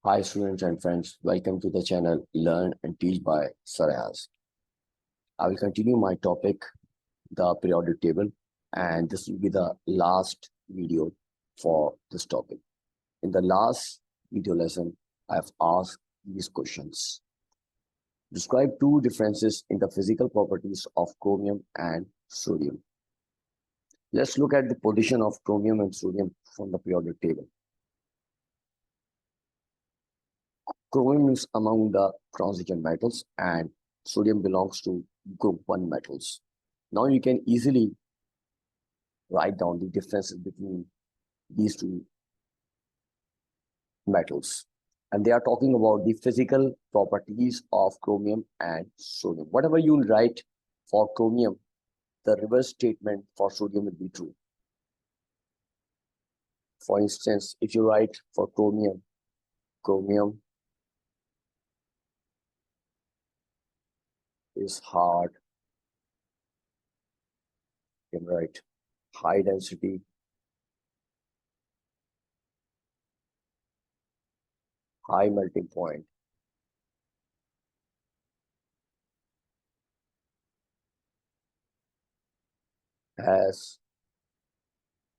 Hi students and friends, welcome to the channel Learn and Teach by Sir Ayaz. I will continue my topic, the periodic table, and this will be the last video for this topic. In the last video lesson, I have asked these questions. Describe two differences in the physical properties of chromium and sodium. Let's look at the position of chromium and sodium from the periodic table. Chromium is among the transition metals and sodium belongs to group 1 metals. Now you can easily write down the differences between these two metals. And they are talking about the physical properties of chromium and sodium. Whatever you write for chromium, the reverse statement for sodium will be true. For instance, if you write for chromium, chromium is hard, you can write high density, high melting point, has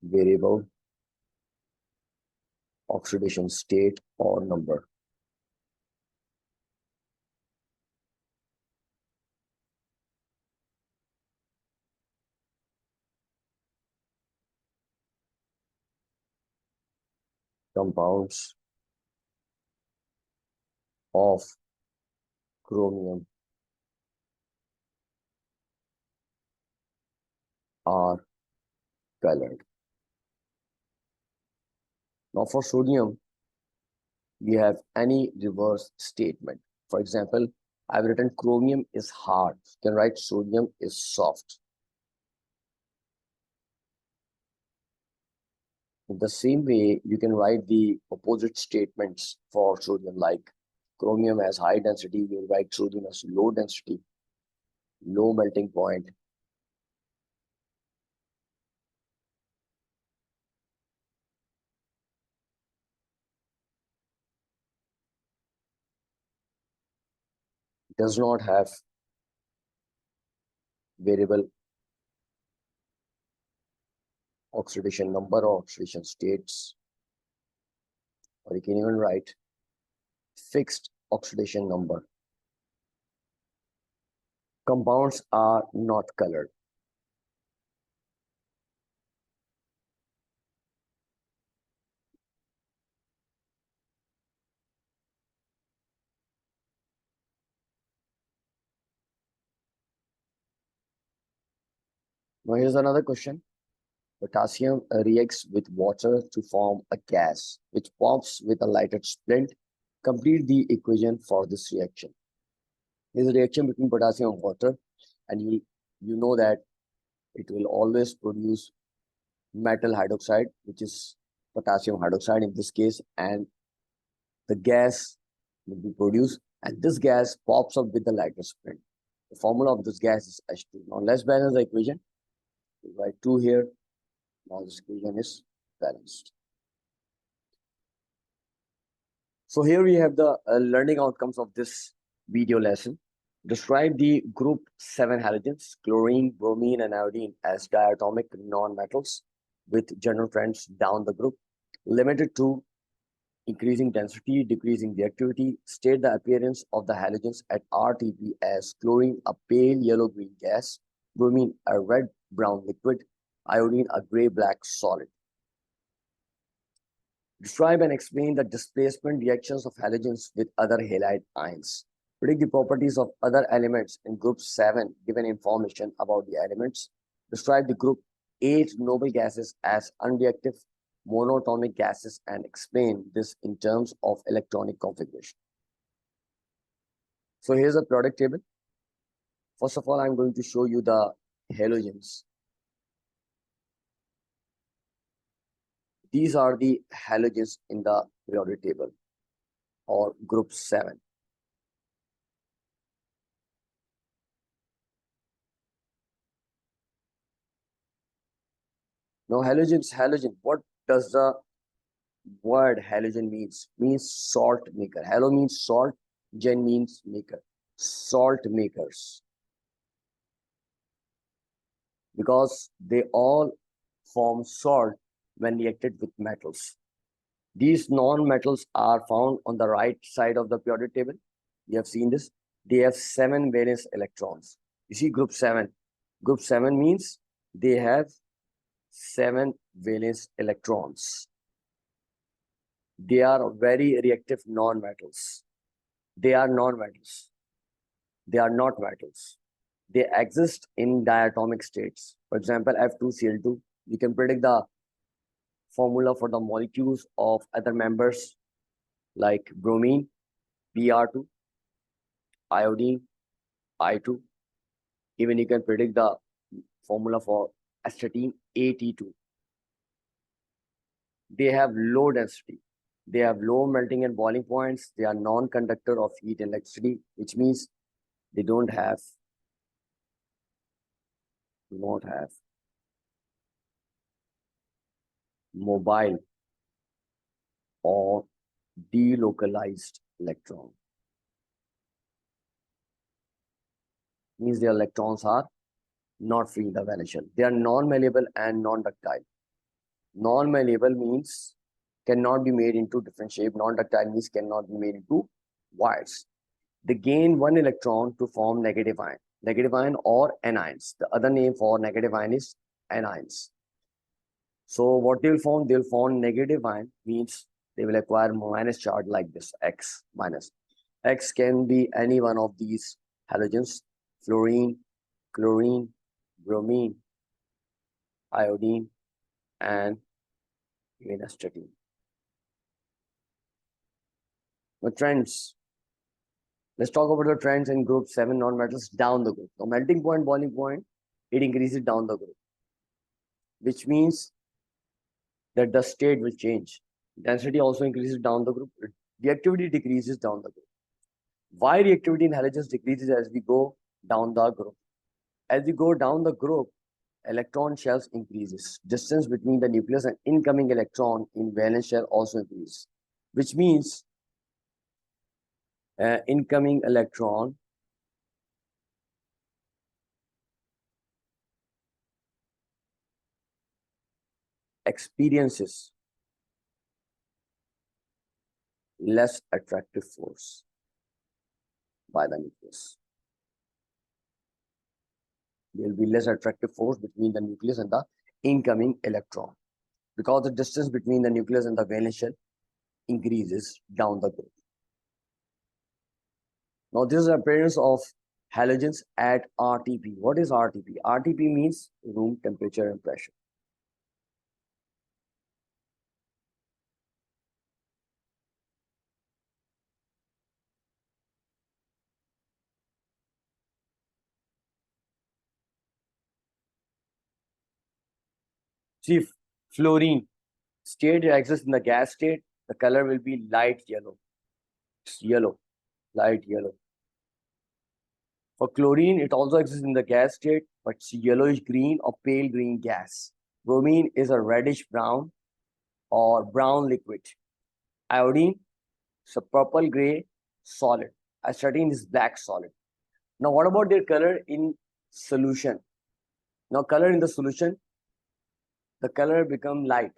variable oxidation state or number. Compounds of chromium are colored. Now for sodium, we have any reverse statement. For example, I've written chromium is hard. You can write sodium is soft. In the same way, you can write the opposite statements for sodium, like chromium has high density, you write sodium as low density, low melting point. Does not have variable oxidation number or oxidation states, or you can even write fixed oxidation number. Compounds are not colored. Now here's another question. Potassium reacts with water to form a gas, which pops with a lighted splint. Complete the equation for this reaction. There's a reaction between potassium and water, and you know that it will always produce metal hydroxide, which is potassium hydroxide in this case, and the gas will be produced, and this gas pops up with the lighter splint. The formula of this gas is H2. Now let's balance the equation. We write 2 here. Now this equation is balanced. So here we have the learning outcomes of this video lesson. Describe the group 7 halogens, chlorine, bromine, and iodine as diatomic non-metals with general trends down the group, limited to increasing density, decreasing reactivity. State the appearance of the halogens at RTP as chlorine, a pale yellow-green gas, bromine, a red-brown liquid, iodine, a gray-black solid. Describe and explain the displacement reactions of halogens with other halide ions. Predict the properties of other elements in group 7, given information about the elements. Describe the group 8 noble gases as unreactive monotonic gases and explain this in terms of electronic configuration. So here's a product table. First of all, I'm going to show you the halogens. These are the halogens in the periodic table or group 7. Now halogen, what does the word halogen means salt maker. Halo means salt, gen means maker. Salt makers. Because they all form salt when reacted with metals. These non-metals are found on the right side of the periodic table. You have seen this. They have 7 valence electrons. You see group 7. Group 7 means they have 7 valence electrons. They are very reactive non-metals. They are non-metals. They are not metals. They exist in diatomic states. For example, F2Cl2. You can predict the formula for the molecules of other members like bromine, Br2, iodine, I2. Even you can predict the formula for astatine, At2. They have low density. They have low melting and boiling points. They are non-conductor of heat and electricity, which means they do not have mobile or delocalized electron. Means their electrons are not free in the valence shell. They are non-malleable and non-ductile. Non-malleable means cannot be made into different shape. Non-ductile means cannot be made into wires. They gain 1 electron to form negative ion or anions. The other name for negative ion is anions. So what they will form? They will form negative ion, means they will acquire minus charge like this, X minus. X can be any one of these halogens: fluorine, chlorine, bromine, iodine, and even astatine. The trends. Let's talk about the trends in group 7 non-metals down the group. The melting point, boiling point, it increases down the group, which means that the state will change. Density also increases down the group. Reactivity decreases down the group. Why reactivity in halogens decreases as we go down the group? As we go down the group, electron shells increases. Distance between the nucleus and incoming electron in valence shell also increases, which means incoming electron experiences less attractive force by the nucleus. There will be less attractive force between the nucleus and the incoming electron because the distance between the nucleus and the valence shell increases down the group. Now, this is the appearance of halogens at RTP. What is RTP? RTP means room temperature and pressure. See, fluorine state exists in the gas state. The color will be light yellow. It's yellow, light yellow. For chlorine, it also exists in the gas state, but it's yellowish green or pale green gas. Bromine is a reddish brown or brown liquid. Iodine is a purple gray solid. Astatine is black solid. Now, what about their color in solution? Now, color in the solution, the color become light.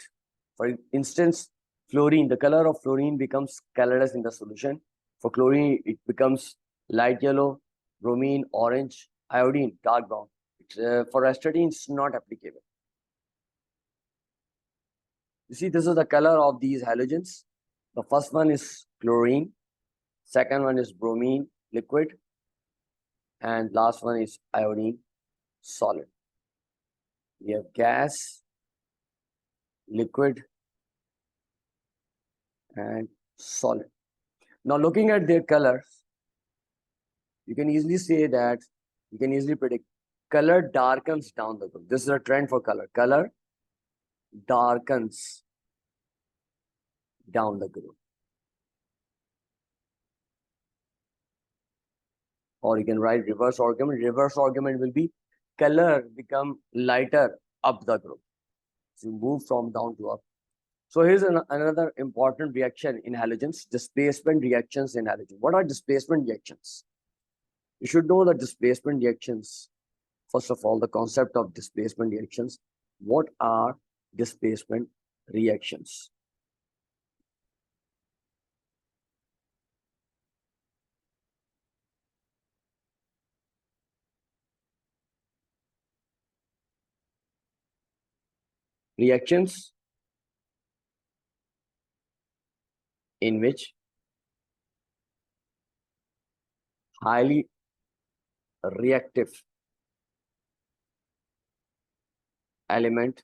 For instance, fluorine, the color of fluorine becomes colorless in the solution. For chlorine, it becomes light yellow. Bromine, orange. Iodine, dark brown. For astatine, it's not applicable. You see, this is the color of these halogens. The first one is chlorine. Second one is bromine, liquid. And last one is iodine, solid. We have gas, liquid, and solid. Now, looking at their colors, you can easily say that, you can easily predict color darkens down the group. This is a trend for color. Color darkens down the group. Or you can write reverse argument. Reverse argument will be color become lighter up the group. So you move from down to up. So here's another important reaction in halogens, displacement reactions in halogen. What are displacement reactions? You should know the displacement reactions. First of all, the concept of displacement reactions. What are displacement reactions? Reactions in which highly reactive element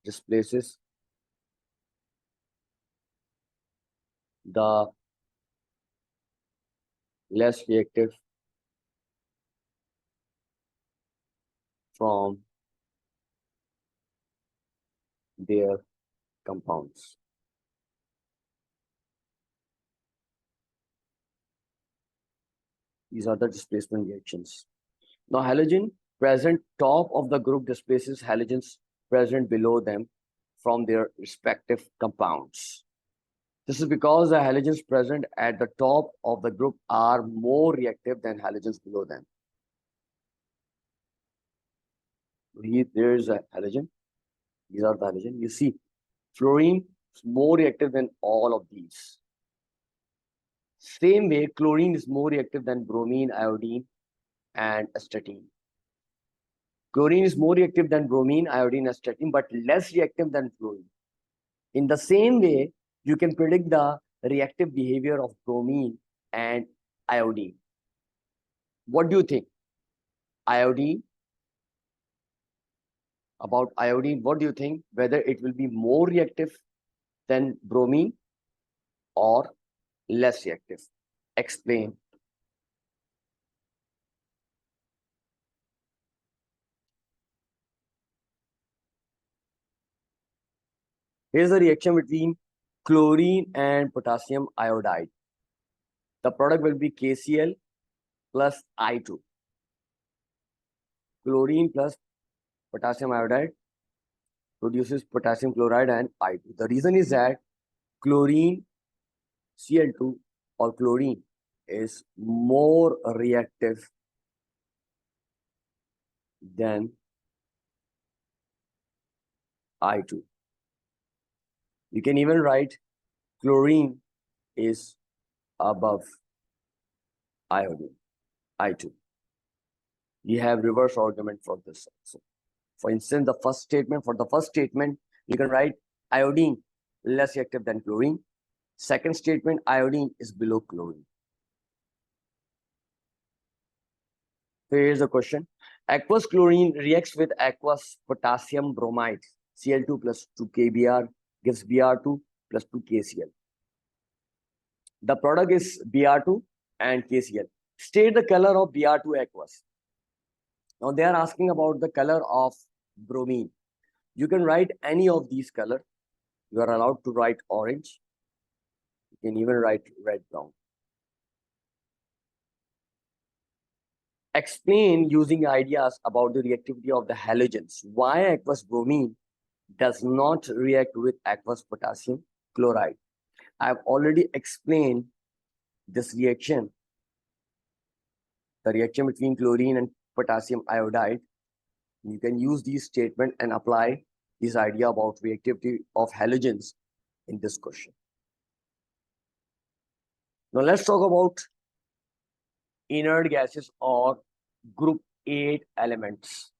displaces the less reactive from their compounds. These are the displacement reactions. Now, halogen present top of the group displaces halogens present below them from their respective compounds. This is because the halogens present at the top of the group are more reactive than halogens below them. Here, there is a halogen. These are the halogen. You see, fluorine is more reactive than all of these. Same way, chlorine is more reactive than bromine, iodine, and astatine. Chlorine is more reactive than bromine, iodine, astatine, but less reactive than fluorine. In the same way, you can predict the reactive behavior of bromine and iodine. What do you think? Iodine, about iodine, what do you think? Whether it will be more reactive than bromine or less reactive? Explain. Here's the reaction between chlorine and potassium iodide. The product will be KCl plus I2. Chlorine plus potassium iodide produces potassium chloride and I2. The reason is that chlorine, Cl2 or chlorine is more reactive than I2. You can even write chlorine is above iodine, I2. You have reverse argument for this also. For instance, the first statement, you can write iodine less reactive than chlorine. Second statement, iodine is below chlorine. So here's the question. Aqueous chlorine reacts with aqueous potassium bromide, Cl2 plus 2KBr gives Br2 plus 2KCl. The product is Br2 and KCl. State the color of Br2 aqueous. Now they are asking about the color of bromine. You can write any of these colors. You are allowed to write orange. You can even write red brown. Explain using ideas about the reactivity of the halogens. Why aqueous bromine does not react with aqueous potassium chloride. I have already explained this reaction, the reaction between chlorine and potassium iodide. You can use these statements and apply this idea about reactivity of halogens in this question. Now let's talk about inert gases or group 8 elements.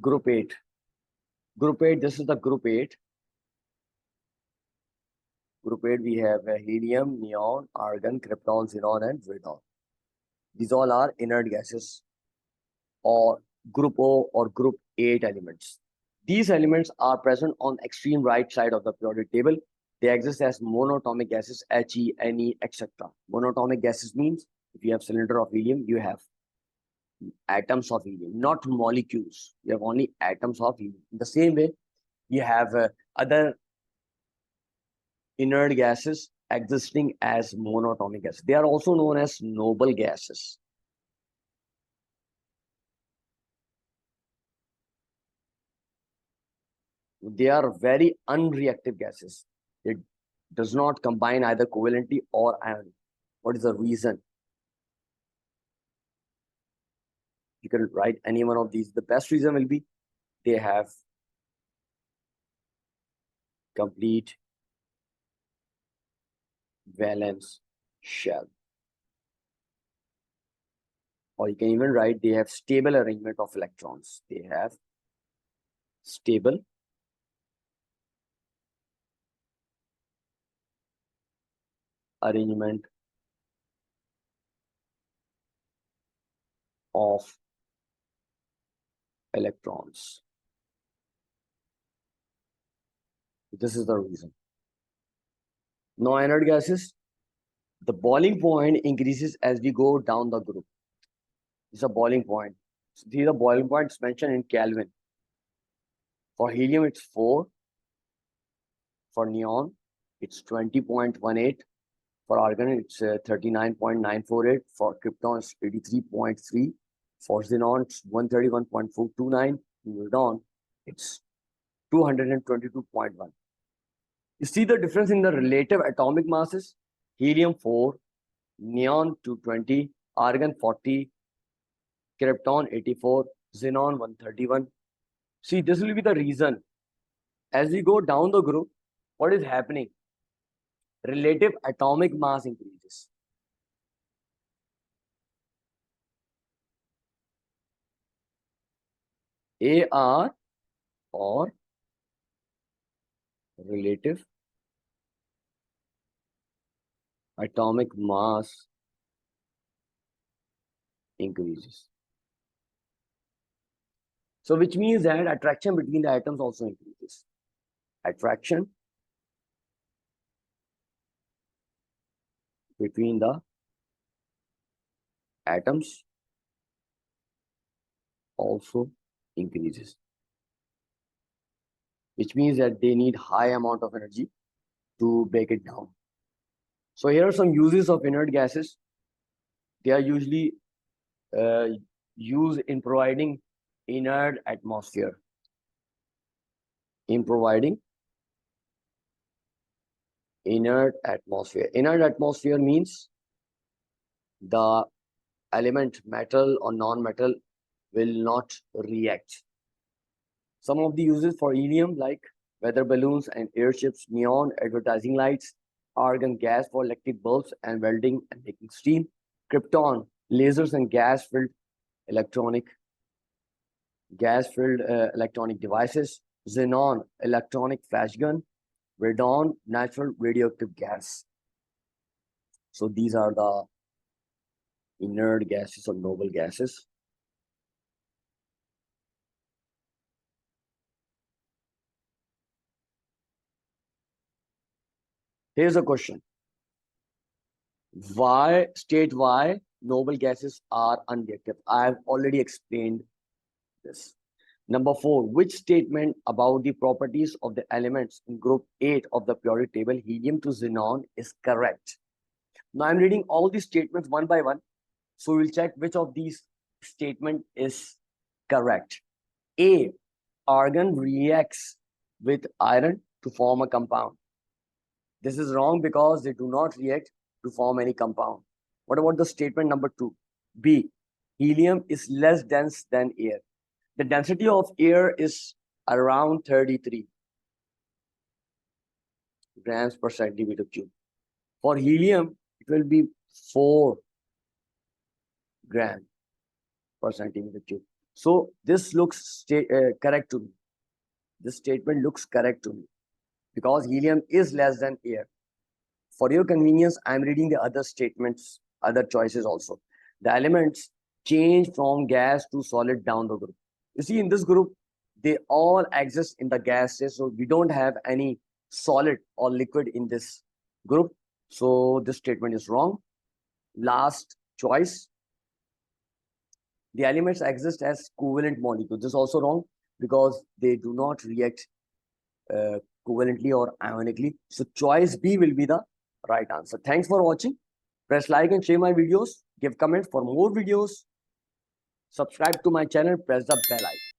Group 8. Group 8, this is the group 8. Group 8, we have helium, neon, argon, krypton, xenon, and radon. These all are inert gases or group O or group 8 elements. These elements are present on extreme right side of the periodic table. They exist as monatomic gases, He, Ne, etc. Monatomic gases means if you have cylinder of helium, you have atoms of helium, not molecules. You have only atoms of helium. In the same way, you have other inert gases existing as monatomic gases. They are also known as noble gases. They are very unreactive gases. It does not combine either covalently or ion. What is the reason? You can write any one of these. The best reason will be they have complete valence shell. Or you can even write they have stable arrangement of electrons. They have stable arrangement of electrons. This is the reason. Now, inert gases, the boiling point increases as we go down the group. It's a boiling point. So these are boiling points mentioned in Kelvin. For helium, it's 4. For neon, it's 20.18. For argon, it's 39.948. For krypton, it's 83.3. For xenon, it's 131.429. Radon, it's 222.1. You see the difference in the relative atomic masses? Helium 4, neon 220, argon 40, krypton 84, xenon 131. See, this will be the reason. As we go down the group, what is happening? Relative atomic mass increases. AR or relative atomic mass increases. So which means that attraction between the atoms also increases. Attraction between the atoms also increases. Which means that they need high amount of energy to break it down. So here are some uses of inert gases. They are usually used in providing inert atmosphere. In providing inert atmosphere. Inert atmosphere means the element metal or non-metal will not react. Some of the uses for helium like weather balloons and airships, neon, advertising lights, argon gas for electric bulbs and welding and making steam, krypton, lasers and gas-filled electronic devices, xenon, electronic flash gun, radon, natural radioactive gas. So these are the inert gases or noble gases. Here's a question. State why noble gases are unreactive. I have already explained this. Number 4, which statement about the properties of the elements in group 8 of the periodic table, helium to xenon, is correct? Now I'm reading all these statements one by one. So we'll check which of these statement is correct. A, argon reacts with iron to form a compound. This is wrong because they do not react to form any compound. What about the statement number 2? B, helium is less dense than air. The density of air is around 33 grams per centimeter cube. For helium, it will be 4 grams per centimeter cube. So this looks correct to me. This statement looks correct to me because helium is less than air. For your convenience, I'm reading the other statements, other choices also. The elements change from gas to solid down the group. You see, in this group, they all exist in the gases, so we don't have any solid or liquid in this group. So this statement is wrong. Last choice, the elements exist as covalent molecules. This is also wrong because they do not react covalently or ionically. So choice B will be the right answer. Thanks for watching. Press like and share my videos. Give comment for more videos. Subscribe to my channel. Press the bell icon.